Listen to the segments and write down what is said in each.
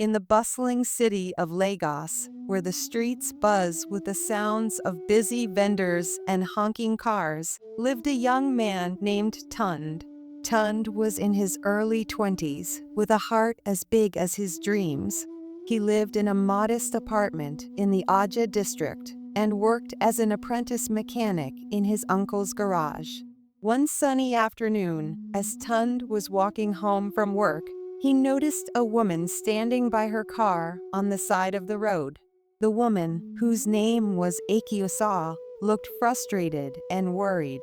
In the bustling city of Lagos, where the streets buzz with the sounds of busy vendors and honking cars, lived a young man named Tunde. Tunde was in his early 20s, with a heart as big as his dreams. He lived in a modest apartment in the Aja district and worked as an apprentice mechanic in his uncle's garage. One sunny afternoon, as Tunde was walking home from work, he noticed a woman standing by her car on the side of the road. The woman, whose name was Akiosa, looked frustrated and worried.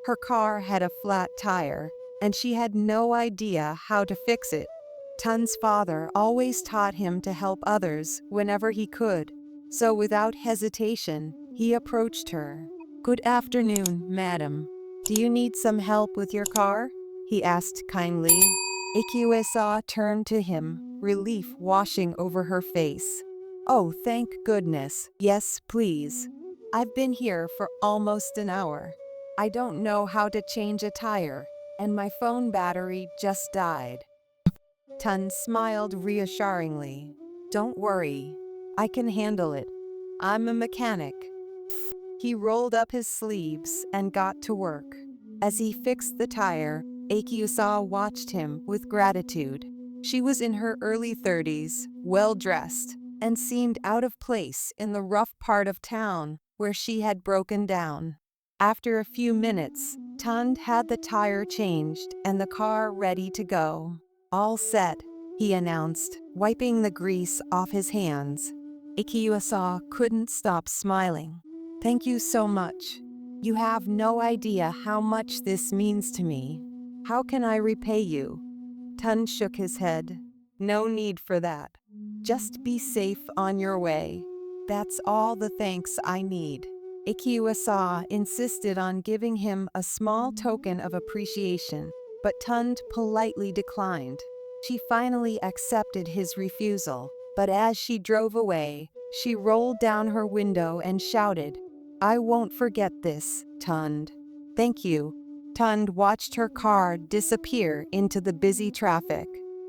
Her car had a flat tire, and she had no idea how to fix it. Tun's father always taught him to help others whenever he could, so without hesitation, he approached her. "Good afternoon, madam. Do you need some help with your car?" he asked kindly. Ikiuesa turned to him, relief washing over her face. "Oh, thank goodness. Yes, please. I've been here for almost an hour. I don't know how to change a tire, and my phone battery just died." Tun smiled reassuringly. "Don't worry. I can handle it. I'm a mechanic." He rolled up his sleeves and got to work. As he fixed the tire, Akiusa watched him with gratitude. She was in her early 30s, well-dressed, and seemed out of place in the rough part of town where she had broken down. After a few minutes, Tund had the tire changed and the car ready to go. "All set," he announced, wiping the grease off his hands. Ikiusa couldn't stop smiling. "Thank you so much. You have no idea how much this means to me. How can I repay you?" Tun shook his head. "No need for that. Just be safe on your way. That's all the thanks I need." Ikiuasa insisted on giving him a small token of appreciation, but Tund politely declined. She finally accepted his refusal, but as she drove away, she rolled down her window and shouted, "I won't forget this, Tund. Thank you." Tund watched her car disappear into the busy traffic.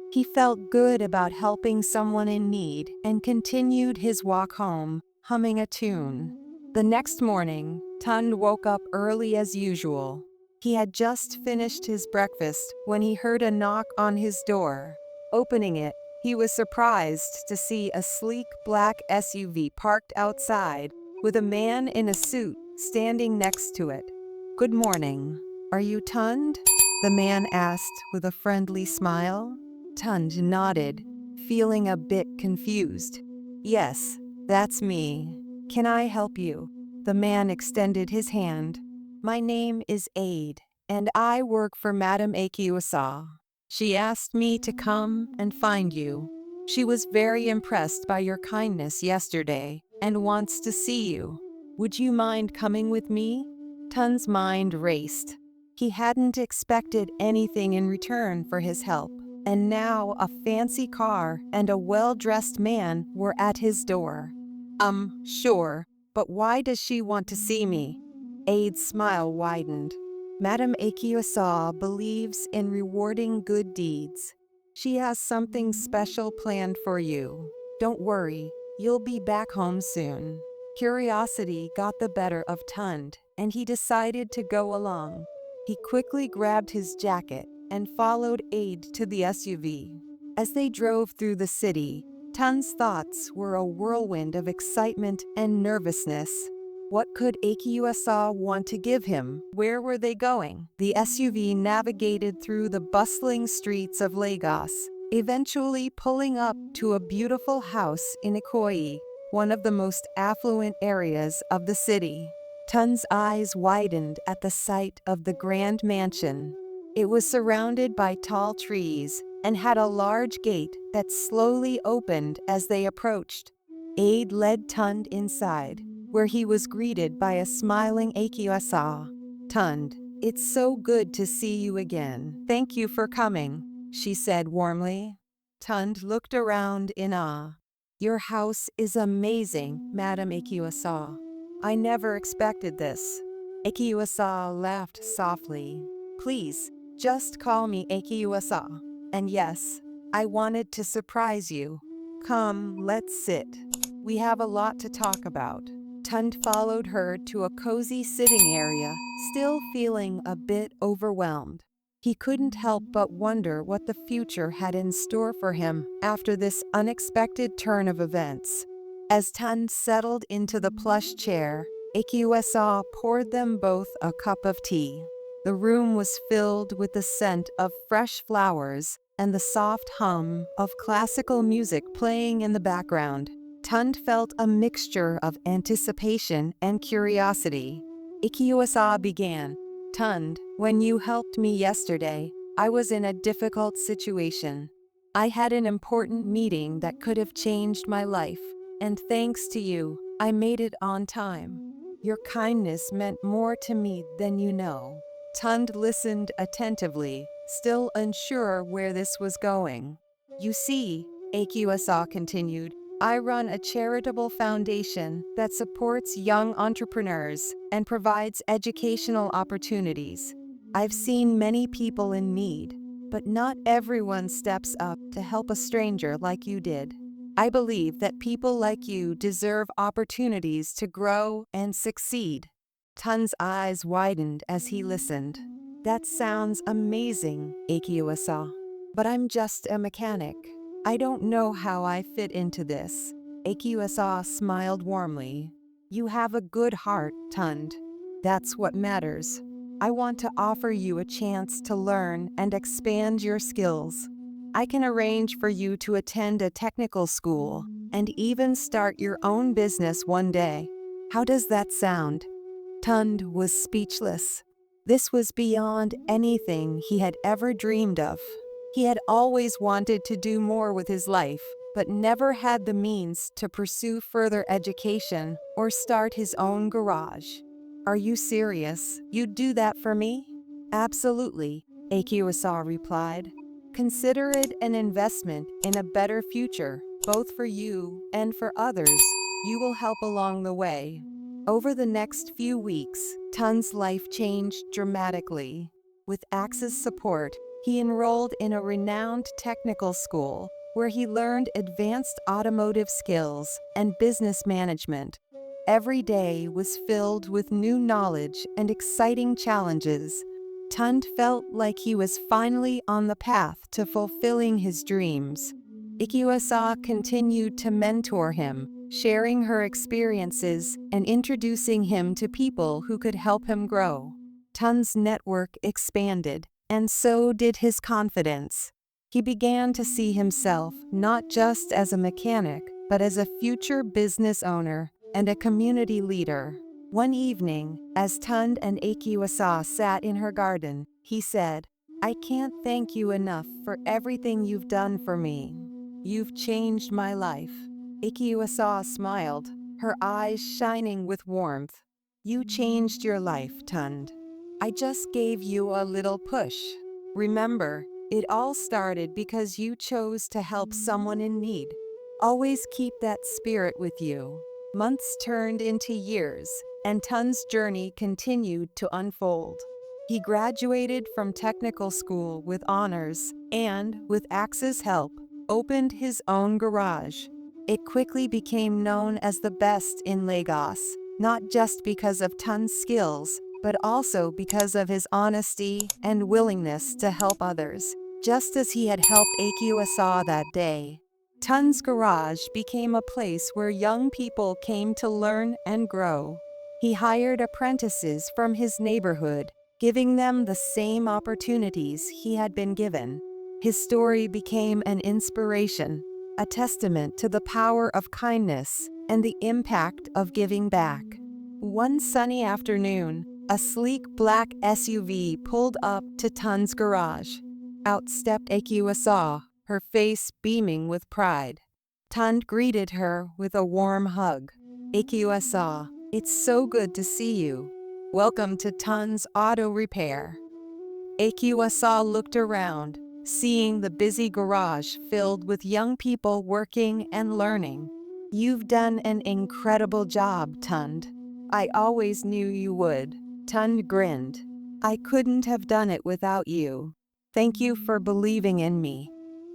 He felt good about helping someone in need and continued his walk home, humming a tune. The next morning, Tund woke up early as usual. He had just finished his breakfast when he heard a knock on his door. Opening it, he was surprised to see a sleek black SUV parked outside, with a man in a suit standing next to it. "Good morning. Are you Tund?" the man asked with a friendly smile. Tund nodded, feeling a bit confused. "Yes, that's me. Can I help you?" The man extended his hand. "My name is Aid, and I work for Madame Akiusa. She asked me to come and find you. She was very impressed by your kindness yesterday and wants to see you. Would you mind coming with me?" Tun's mind raced. He hadn't expected anything in return for his help, and now a fancy car and a well-dressed man were at his door. Sure, but why does she want to see me?" Aid's smile widened. "Madame Akiusa believes in rewarding good deeds. She has something special planned for you. Don't worry, you'll be back home soon." Curiosity got the better of Tund, and he decided to go along. He quickly grabbed his jacket and followed Aid to the SUV. As they drove through the city, Tun's thoughts were a whirlwind of excitement and nervousness. What could Akiuasa want to give him? Where were they going? The SUV navigated through the bustling streets of Lagos, eventually pulling up to a beautiful house in Ikoyi, one of the most affluent areas of the city. Tun's eyes widened at the sight of the grand mansion. It was surrounded by tall trees and had a large gate that slowly opened as they approached. Aid led Tund inside, where he was greeted by a smiling Akiuasa. "Tund, it's so good to see you again. Thank you for coming," she said warmly. Tund looked around in awe. "Your house is amazing, Madame Akiuasa. I never expected this." Akiuasa laughed softly. "Please, just call me Akiuasa. And yes, I wanted to surprise you." Come, let's sit. We have a lot to talk about. Tund followed her to a cozy sitting area, still feeling a bit overwhelmed. He couldn't help but wonder what the future had in store for him after this unexpected turn of events. As Tund settled into the plush chair, Akyusa poured them both a cup of tea. The room was filled with the scent of fresh flowers and the soft hum of classical music playing in the background. Tund felt a mixture of anticipation and curiosity. Ikiuasa began. Tund, when you helped me yesterday, I was in a difficult situation. I had an important meeting that could have changed my life, and thanks to you, I made it on time. Your kindness meant more to me than you know. Tund listened attentively, still unsure where this was going. You see, Akyuasa continued, I run a charitable foundation that supports young entrepreneurs and provides educational opportunities. I've seen many people in need, but not everyone steps up to help a stranger like you did. I believe that people like you deserve opportunities to grow and succeed. Tun's eyes widened as he listened. That sounds amazing, Akyuasa. But I'm just a mechanic. I don't know how I fit into this. Akyuasa smiled warmly. You have a good heart, Tund. That's what matters. I want to offer you a chance to learn and expand your skills. I can arrange for you to attend a technical school and even start your own business one day. How does that sound? Tund was speechless. This was beyond anything he had ever dreamed of. He had always wanted to do more with his life, but never had the means to pursue further education or start his own garage. Are you serious? You'd do that for me? Absolutely, Akyuasa replied. Consider it an investment in a better future, both for you and for others. You will help along the way. Over the next few weeks, Tun's life changed dramatically. With Axe's support, he enrolled in a renowned technical school where he learned advanced automotive skills and business management. Every day was filled with new knowledge and exciting challenges. Tund felt like he was finally on the path to fulfilling his dreams. Ikiuasa continued to mentor him, sharing her experiences and introducing him to people who could help him grow. Tun's network expanded, and so did his confidence. He began to see himself not just as a mechanic, but as a future business owner and a community leader. One evening, as Tund and Akyuasa sat in her garden, he said, I can't thank you enough for everything you've done for me. You've changed my life. Akyuasa smiled, her eyes shining with warmth. You changed your life, Tund. I just gave you a little push. Remember, it all started because you chose to help someone in need. Always keep that spirit with you. Months turned into years, and Tun's journey continued to unfold. He graduated from technical school with honors and, with Axe's help, opened his own garage. It quickly became known as the best in Lagos, not just because of Tun's skills, but also because of his honesty and willingness to help others, just as he had helped Akyuasa that day. Tun's garage became a place where young people came to learn and grow. He hired apprentices from his neighborhood, giving them the same opportunities he had been given. His story became an inspiration, a testament to the power of kindness and the impact of giving back. One sunny afternoon, a sleek black SUV pulled up to Tun's garage. Out stepped Akyuasa, her face beaming with pride. Tund greeted her with a warm hug. Akyuasa, it's so good to see you. Welcome to Tun's Auto Repair. Akyuasa looked around, seeing the busy garage filled with young people working and learning. You've done an incredible job, Tund. I always knew you would. Tund grinned. I couldn't have done it without you. Thank you for believing in me.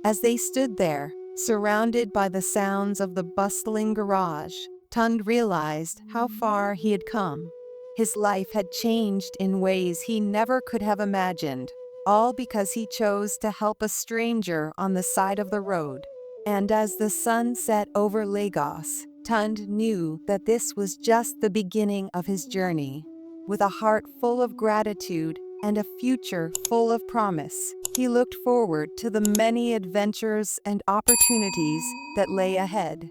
As they stood there, Surrounded by the sounds of the bustling garage, Tund realized how far he had come. His life had changed in ways he never could have imagined, all because he chose to help a stranger on the side of the road. And as the sun set over Lagos, Tund knew that this was just the beginning of his journey. With a heart full of gratitude and a future full of promise, he looked forward to the many adventures and opportunities that lay ahead.